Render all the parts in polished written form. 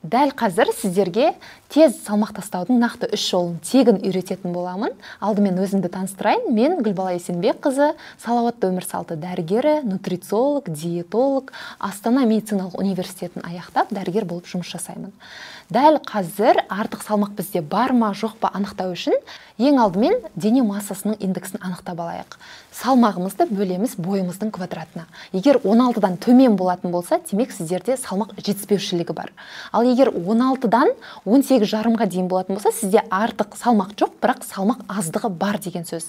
Дәл қазір сіздерге тез салмақ тастаудың нақты 3 жолын тегін үйрететін боламын. Алдымен өзімді таныстырайын. Мен Гүлбала Есенбекқызы, салауатты өмір салты дәрігері, нутрициолог, диетолог, Астана медициналық университетін аяқтап, дәрігер болып жұмыс жасаймын. Дәл қазір артық салмақ бізде бар ма, жоқ па анықтау үшін ең алдымен дене массасының индексін анықтап алайық. Салмағымызды бөлеміз бойымыздың квадратына. Егер 16-дан төмен болатын болса, демек сіздерде салмақ жетіспеушілігі бар. Ал егер 16-дан 18,5-ға дейін болатын болса, сізде артық салмақ жоқ, бірақ салмақ аздығы бар деген сөз.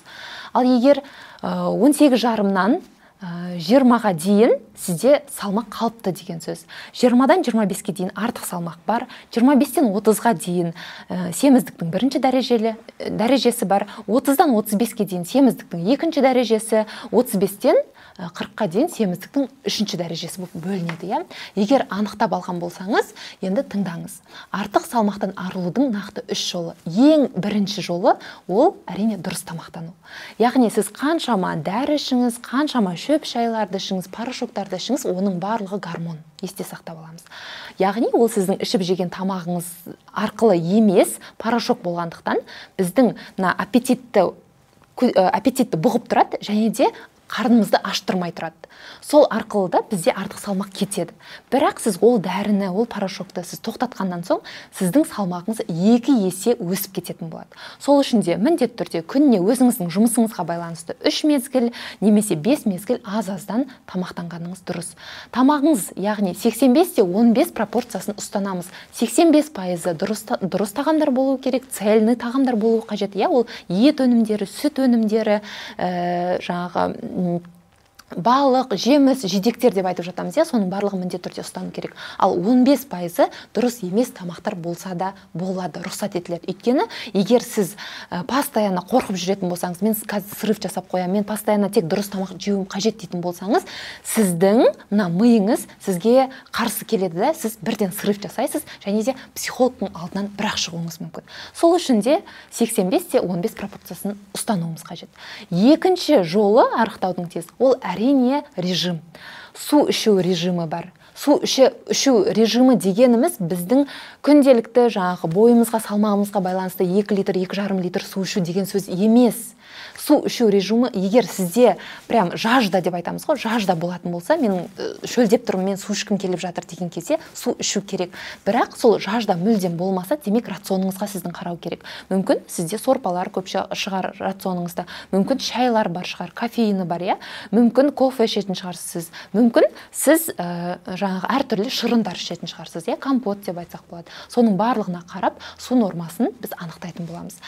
Ал егер 18,5-нан 20-ға дейін сізде салмақ қалыпты деген сөз. 20-дан 25-ке дейін артық салмақ бар. 25-тен 30-ға дейін семіздіктің бірінші дәрежесі бар. 30-дан 35-ке дейін семіздіктің екінші дәрежесі, 35-тен 40-қа дейін семіздіктің үшінші дәрежесі болып бөлінеді. Егер анықтап алған болсаңыз, енді тыңдаңыз. Артық салмақтан арылудың нақты 3 жолы. Ең бірінші жолы ол әрине дұрыс тамақтану. Яғни сіз қаншама дәрі ішіңіз, қаншама шөп шайларды ішіңіз, порошоктарды ішіңіз, оның барлығы гормон. Есте сақтап аламыз. Яғни ол сіздің ішіп жеген тамағыңыз арқылы емес, порошок болғандықтан біздің аппетитті бұғып тұрады және де қарнымызды аштырмай тұрады. Сол арқылы да бізде артық салмақ кетеді. Бірақ сіз ол дәріні, ол порошокты сіз тоқтатқаннан соң, сіздің салмағыңыз 2 есе өсіп кететін болады. Сол үшін де міндетті түрде күніне өзіңіздің жұмысыңызға байланысты 3 мезгіл, немесе 5 мезгіл аз-аздан тамақтанғаныңыз дұрыс. Тамағыңыз, яғни 85-15 пропорциясын ұстанамыз. 85% дұрыс тағамдар болу керек, цельный тағамдар болу қажет. Ол ет өнімдері, сүт өнімдері, балық, жеміс, жидектер деп айтып жатамыз. Соның барлығы міндетті түрде ұстану керек. Ал 15% дұрыс емес тамақтар болса да болады, рұқсат етіледі. Өйткені, егер сіз постоянно қорқып жүретін болсаңыз, мен қазір срыв жасап қоямын, мен постоянно тек дұрыс тамақ жеуім қажет дейтін болсаңыз, сіздің миыңыз сізге қарсы келеді да, сіз бірден срыв жасайсыз, және де психологтың алдынан бірақ шығуыңыз мүмкін. Сол үшін де 85-15 пропорциясын ұстануымыз қажет. Екінші жолы арықтаудың тез, ол әрине режим. Су ішу режимі бар. Су ішу режимі дегеніміз біздің күнделікті бойымызға, салмағымызға байланысты 2 литр, 2,5 литр су ішу деген сөз емес. Су ішу режимі, егер сізде прям жажда деп айтамыз ғой, жажда болатын болса, мен шөлдеп тұрмын, мен су ішкім келіп жатыр деген кезде су ішу керек. Бірақ сол жажда мүлдем болмаса, демек рационыңызға сіздің қарау керек. Мүмкін сізде сорпалар көп шығар рационыңызда, мүмкін шайлар бар шығар, кофеині бар, мүмкін кофе ішетін шығарсыз, мүмкін сіз әртүрлі шырындар ішетін шығарсыз, компот деп айтсақ болады. Соның барлығына қарап, су нормасын біз анықтайтын боламыз.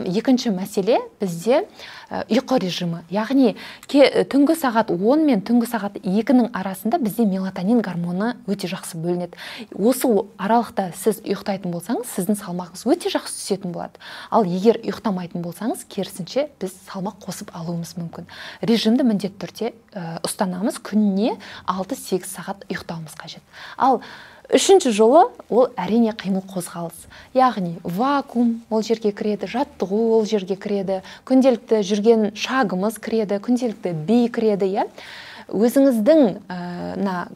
Екінші мәселе бізде ұйқы режимі. Яғни түнгі сағат 10 мен түнгі сағат 2-нің арасында бізде мелатонин гормоны өте жақсы бөлінеді. Осы аралықта сіз ұйықтайтын болсаңыз, сіздің салмағыңыз өте жақсы түсетін болады. Ал егер ұйықтамайтын болсаңыз, керісінше біз салмақ қосып алуымыз мүмкін. Режимді міндетті түрде ұстанамыз, күніне 6-8 сағат ұйықтауымыз қажет. Ал үшінші жолы ол әрине қимыл қозғалыс. Яғни вакуум ол жерге кіреді, жаттығу ол жерге кіреді, күнделікті жүрген шагымыз кіреді, күнделікті би кіреді. Өзіңіздің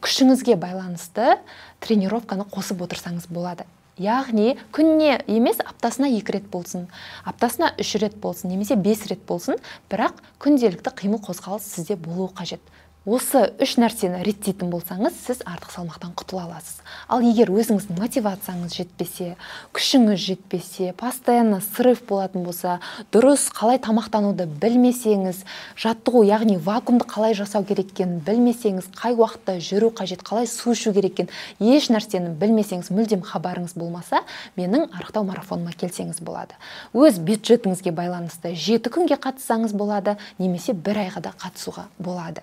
күшіңізге байланысты тренировканы қосып отырсаңыз болады. Яғни күніне емес, аптасына 2 рет болсын, аптасына 3 рет болсын, немесе 5 рет болсын, бірақ күнделікті қимыл қозғалыс сізде болуы қажет. Осы 3 нәрсені реттейтін болсаңыз, сіз артық салмақтан құтыла аласыз. Ал егер өзіңіздің мотивацияңыз жетпесе, күшіңіз жетпесе, постоянно срыв болатын болса, дұрыс қалай тамақтануды білмесеңіз, жаттығу, яғни вакуумды қалай жасау кереккенін білмесеңіз, қай уақытта жүру қажет, қалай су ішу кереккен, еш нәрсені білмесеңіз, мүлдем хабарыңыз болмаса, менің арықтау марафоныма келсеңіз болады. Өз бюджетіңізге байланысты 7 күнге қатыссаңыз болады, немесе 1 айға да қатысуға болады.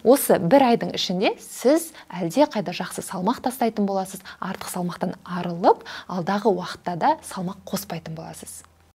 Осы 1 айдың ішінде сіз әлде қайда жақсы салмақ тастайтын боласыз, артық салмақтан арылып, алдағы уақытта да салмақ қоспайтын боласыз.